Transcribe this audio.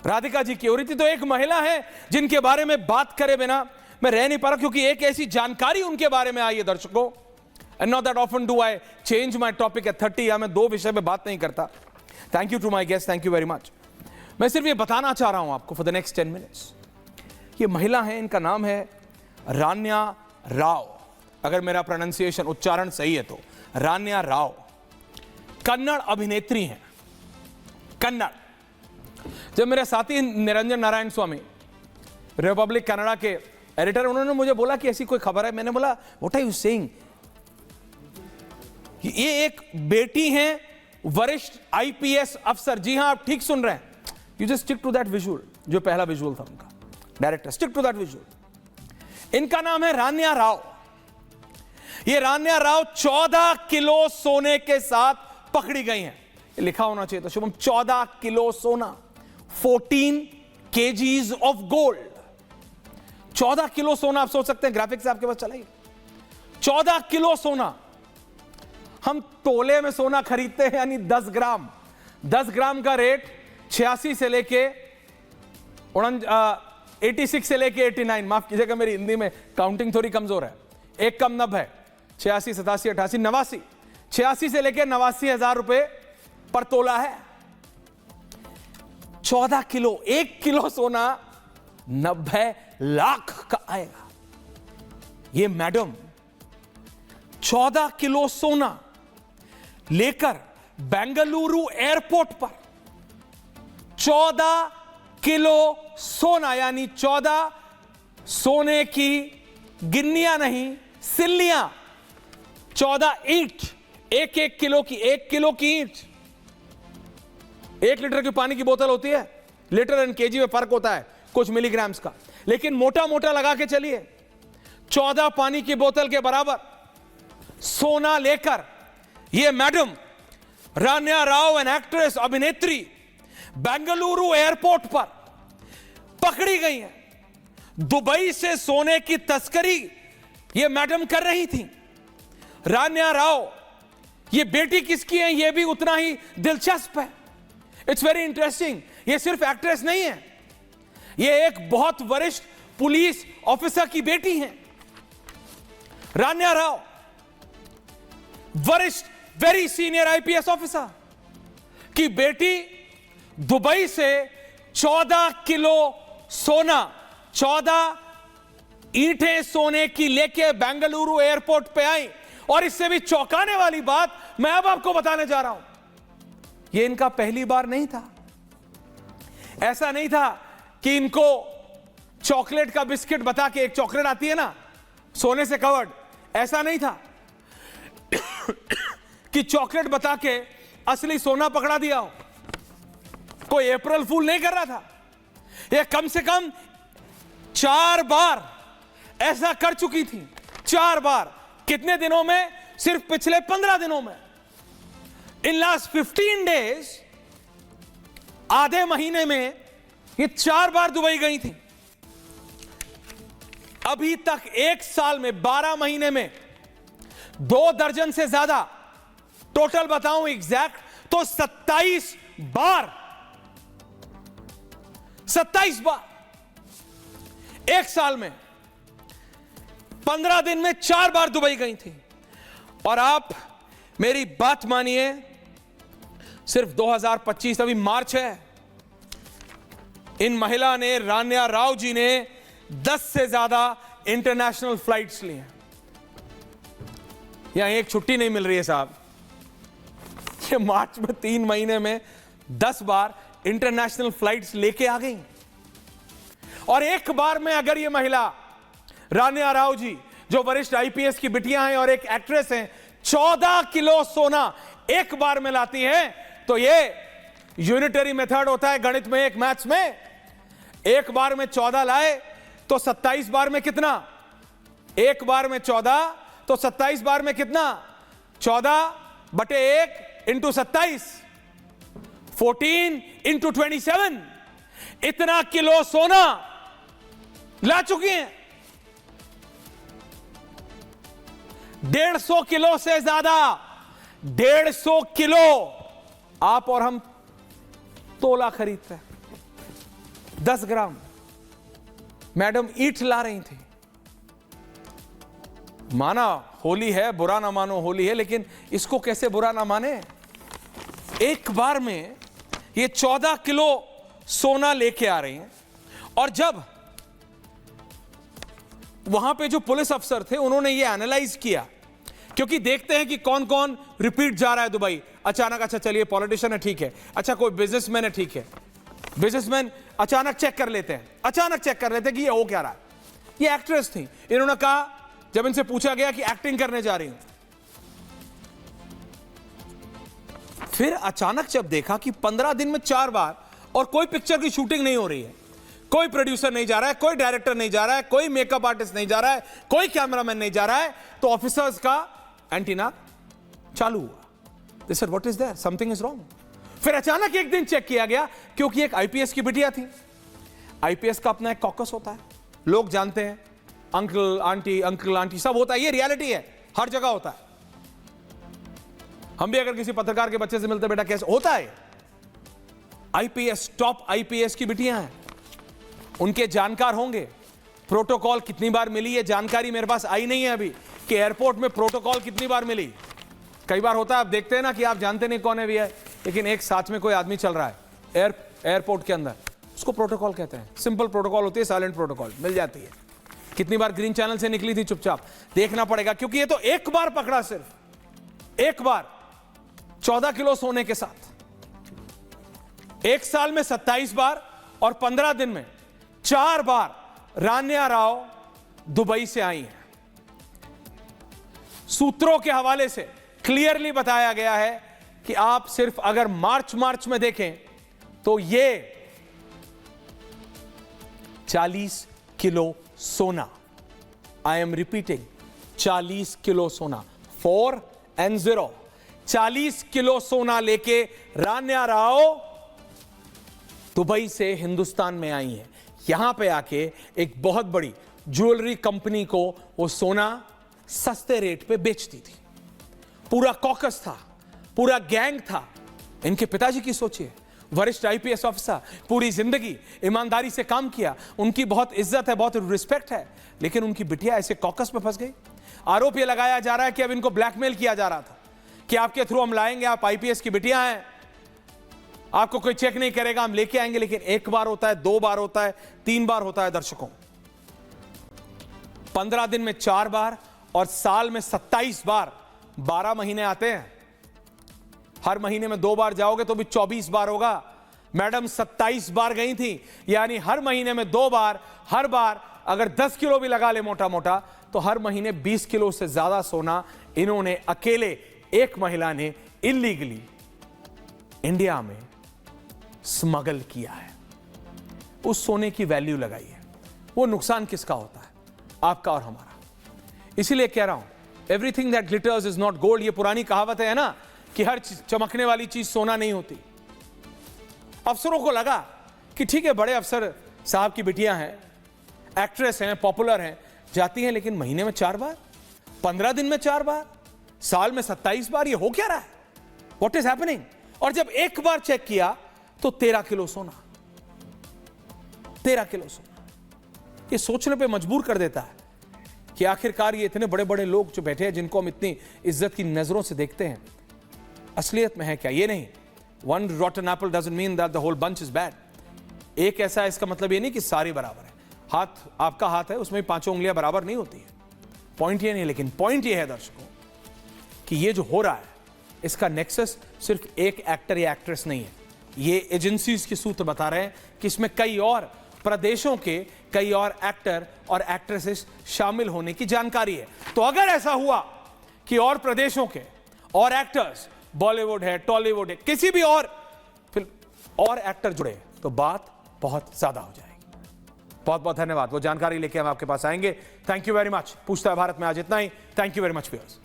राधिका जी की ओर थी। तो एक महिला है जिनके बारे में बात करे बिना मैं रह नहीं पा रहा, क्योंकि एक ऐसी जानकारी उनके बारे में आई है दर्शकों। And not that often do I change my topic at 30, या मैं 2 विषय में बात नहीं करता। Thank you to my guest, thank you very much. मैं सिर्फ ये बताना चाह रहा हूं आपको फॉर द नेक्स्ट 10 मिनट्स। ये महिला है, इनका नाम है रान्या राव, अगर मेरा प्रोनाउंसिएशन उच्चारण सही है तो रान्या राव। कन्नड़ अभिनेत्री हैं, कन्नड़। जब मेरे साथी निरंजन नारायण स्वामी रिपब्लिक कनाडा के एडिटर, उन्होंने मुझे बोला कि ऐसी कोई खबर है, मैंने बोला व्हाट आर यू सेइंग। ये एक बेटी हैं वरिष्ठ आईपीएस अफसर। जी हां, आप ठीक सुन रहे हैं। You just stick to that visual, जो पहला विजुअल था उनका। Director, stick to that visual. इनका नाम है रान्या राव। ये रान्या राव 14 किलो सोने के साथ पकड़ी गई हैं। लिखा होना चाहिए तो शुभम, 14 किलो सोना, 14 kgs ऑफ गोल्ड। 14 किलो सोना, आप सोच सकते हैं, ग्राफिक्स से आपके पास चलाइए। 14 किलो सोना। हम तोले में सोना खरीदते हैं, यानी 10 ग्राम। 10 ग्राम का रेट 86 से लेके 86 से लेके 89, माफ कीजिएगा मेरी हिंदी में काउंटिंग थोड़ी कमजोर है, एक कम नब है। 86, 87, 88, 89, 86 से लेके 89,000 रुपए पर तोला है। 14 किलो, 1 किलो सोना 90 लाख का आएगा। ये मैडम 14 किलो सोना लेकर बेंगलुरु एयरपोर्ट पर, 14 किलो सोना, यानी 14 सोने की गिन्नियां नहीं, सिल्लियां, 14 ईंट, 1 किलो की, 1 किलो की ईंट। 1 लीटर की पानी की बोतल होती है, लीटर एंड केजी में फर्क होता है कुछ मिलीग्राम्स का, लेकिन मोटा मोटा लगा के चलिए, 14 पानी की बोतल के बराबर सोना लेकर ये madam Ranya Rao, an actress, अभिनेत्री, बेंगलुरु एयरपोर्ट पर पकड़ी गई है। दुबई से सोने की तस्करी ये मैडम कर रही थी। रान्या राव, ये बेटी किसकी है ये भी उतना ही दिलचस्प है। It's very interesting. ये सिर्फ एक्ट्रेस नहीं है, ये एक बहुत वरिष्ठ पुलिस ऑफिसर की बेटी है। रान्या राव वरिष्ठ, वेरी सीनियर आईपीएस ऑफिसर की बेटी दुबई से 14 किलो सोना, 14 ईंटें सोने की लेके बेंगलुरु एयरपोर्ट पे आई। और इससे भी चौंकाने वाली बात मैं अब आपको बताने जा रहा हूं, यह इनका पहली बार नहीं था। ऐसा नहीं था कि इनको चॉकलेट का बिस्किट बता के, एक चॉकलेट आती है ना सोने से कवर्ड, ऐसा नहीं था कि चॉकलेट बता के असली सोना पकड़ा दिया हो। कोई अप्रैल फूल नहीं कर रहा था। यह कम से कम 4 बार ऐसा कर चुकी थी। 4 बार। कितने दिनों में? सिर्फ पिछले 15 दिनों में। इन लास्ट 15 डेज, आधे महीने में ये 4 बार दुबई गई थी। अभी तक 1 साल में, 12 महीने में 2 दर्जन से ज्यादा, टोटल बताऊं एग्जैक्ट तो 27 बार, 27 बार 1 साल में। 15 दिन में 4 बार दुबई गई थी। और आप मेरी बात मानिए, सिर्फ 2025, अभी मार्च है, इन महिला ने, रान्या राव जी ने 10 से ज्यादा इंटरनेशनल फ्लाइट्स ली हैं। यहां एक छुट्टी नहीं मिल रही है साहब। ये मार्च में 3 महीने में 10 बार इंटरनेशनल फ्लाइट्स लेके आ गई। और एक बार में अगर ये महिला रान्या राव जी, जो वरिष्ठ आईपीएस की बिटियां हैं और एक एक्ट्रेस हैं, 14 किलो सोना एक बार में लाती हैं, तो ये यूनिटरी मेथड होता है गणित में, एक मैथ्स में। एक बार में 14 लाए तो 27 बार में कितना? एक बार में 14 तो 27 बार में कितना? 14/1 इंटू 27, 14 इंटू 27। इतना किलो सोना ला चुकी हैं। 150 किलो से ज्यादा, 150 किलो आप और हम तोला खरीदते हैं। 10 ग्राम मैडम ईंट ला रही थी। माना होली है, बुरा ना मानो होली है, लेकिन इसको कैसे बुरा ना माने। एक बार में ये 14 किलो सोना लेके आ रही हैं। और जब वहां पे जो पुलिस अफसर थे उन्होंने ये एनालाइज किया, क्योंकि देखते हैं कि कौन कौन रिपीट जा रहा है दुबई। अचानक अच्छा चलिए पॉलिटिशियन है, ठीक है, अच्छा कोई बिजनेसमैन है, ठीक है, बिजनेसमैन अचानक चेक कर लेते हैं, अचानक चेक कर लेते हैं कि ये हो क्या रहा है। ये एक्ट्रेस थी, इन्होंने कहा, जब इनसे पूछा गया कि एक्टिंग करने जा रही हूं, फिर अचानक जब देखा कि 15 दिन में 4 बार और कोई पिक्चर की शूटिंग नहीं हो रही है, कोई प्रोड्यूसर नहीं जा रहा है, कोई डायरेक्टर नहीं जा रहा है, कोई मेकअप आर्टिस्ट नहीं जा रहा है, कोई कैमरामैन नहीं जा रहा है, तो ऑफिसर्स का एंटीना चालू हुआ। They said what is there, something is wrong. फिर अचानक एक दिन चेक किया गया, क्योंकि एक आईपीएस की बिटिया थी। आईपीएस का अपना एक कॉकस होता है, लोग जानते हैं, अंकल आंटी सब होता है, ये रियलिटी है, हर जगह होता है। हम भी अगर किसी पत्रकार के बच्चे से मिलते, बेटा कैसे होता है, आईपीएस, टॉप आईपीएस की बिटियां हैं, उनके जानकार होंगे। प्रोटोकॉल कितनी बार मिली है जानकारी मेरे पास आई नहीं है अभी, कि एयरपोर्ट में प्रोटोकॉल कितनी बार मिली। कई बार होता है, आप देखते हैं ना कि आप जानते नहीं कौन है भी है, लेकिन एक साथ में कोई आदमी चल रहा है एयरपोर्ट के अंदर, उसको प्रोटोकॉल कहते हैं। सिंपल प्रोटोकॉल होती है, साइलेंट प्रोटोकॉल मिल जाती है। कितनी बार ग्रीन चैनल से निकली थी चुपचाप, देखना पड़ेगा, क्योंकि ये तो एक बार पकड़ा, सिर्फ एक बार 14 किलो सोने के साथ। एक साल में 27 बार और 15 दिन में 4 बार रान्या राव दुबई से आई हैं। सूत्रों के हवाले से क्लियरली बताया गया है कि आप सिर्फ अगर मार्च में देखें तो ये 40 किलो सोना, आई एम रिपीटिंग, 40 किलो सोना, 4 and 0, 40 किलो सोना लेके रान्या राव दुबई से हिंदुस्तान में आई है। यहां पे आके एक बहुत बड़ी ज्वेलरी कंपनी को वो सोना सस्ते रेट पे बेचती थी। पूरा कॉकस था, पूरा गैंग था। इनके पिताजी की सोचिए, वरिष्ठ आईपीएस ऑफिसर, पूरी जिंदगी ईमानदारी से काम किया, उनकी बहुत इज्जत है, बहुत रिस्पेक्ट है, लेकिन उनकी बिटिया ऐसे कॉकस में फंस गई। आरोप यह लगाया जा रहा है कि अब इनको ब्लैकमेल किया जा रहा था कि आपके थ्रू हम लाएंगे, आप आईपीएस की बिटिया हैं, आपको कोई चेक नहीं करेगा, हम लेके आएंगे। लेकिन एक बार होता है, 2 बार होता है, 3 बार होता है दर्शकों, 15 दिन में 4 बार और साल में 27 बार, 12 महीने आते हैं, हर महीने में 2 बार जाओगे तो भी 24 बार होगा। मैडम 27 बार गई थी, यानी हर महीने में 2 बार, हर बार अगर 10 किलो भी लगा ले मोटा मोटा, तो हर महीने 20 किलो से ज्यादा सोना इन्होंने अकेले, एक महिला ने इलीगली इंडिया में स्मगल किया है। उस सोने की वैल्यू लगाई है, वो नुकसान किसका होता है, आपका और हमारा। इसीलिए कह रहा हूं, everything that glitters is not gold. ये पुरानी कहावत है ना कि हर चमकने वाली चीज सोना नहीं होती। अफसरों को लगा कि ठीक है, बड़े अफसर साहब की बिटियां हैं, एक्ट्रेस हैं, पॉपुलर हैं, जाती हैं, लेकिन महीने में 4 बार, 15 दिन में 4 बार, साल में 27 बार, ये हो क्या रहा है, व्हाट इज हैपनिंग। और जब एक बार चेक किया तो 13 किलो सोना, 13 किलो सोना। ये सोचने पे मजबूर कर देता है कि आखिरकार ये इतने बड़े बड़े लोग जो बैठे हैं, जिनको हम इतनी इज्जत की नजरों से देखते हैं, असलियत में है क्या। ये नहीं, one rotten apple doesn't mean that the whole bunch is bad. एक ऐसा है, इसका मतलब ये नहीं कि सारी बराबर है। हाथ आपका हाथ है, उसमें 5 उंगलियां बराबर नहीं होती है, पॉइंट ये नहीं। लेकिन पॉइंट ये है दर्शकों कि ये जो हो रहा है, इसका नेक्सस सिर्फ एक एक्टर या एक्ट्रेस नहीं है। ये एजेंसीज के सूत्र बता रहे हैं कि इसमें कई और प्रदेशों के कई और एक्टर और एक्ट्रेसेस शामिल होने की जानकारी है। तो अगर ऐसा हुआ कि और प्रदेशों के और एक्टर्स, बॉलीवुड है, टॉलीवुड है, किसी भी और फिल्म और एक्टर जुड़े, तो बात बहुत ज्यादा हो जाएगी। बहुत बहुत धन्यवाद। वो जानकारी लेके हम आपके पास आएंगे। Thank you very much. पूछता है भारत में आज इतना ही। Thank you very much viewers.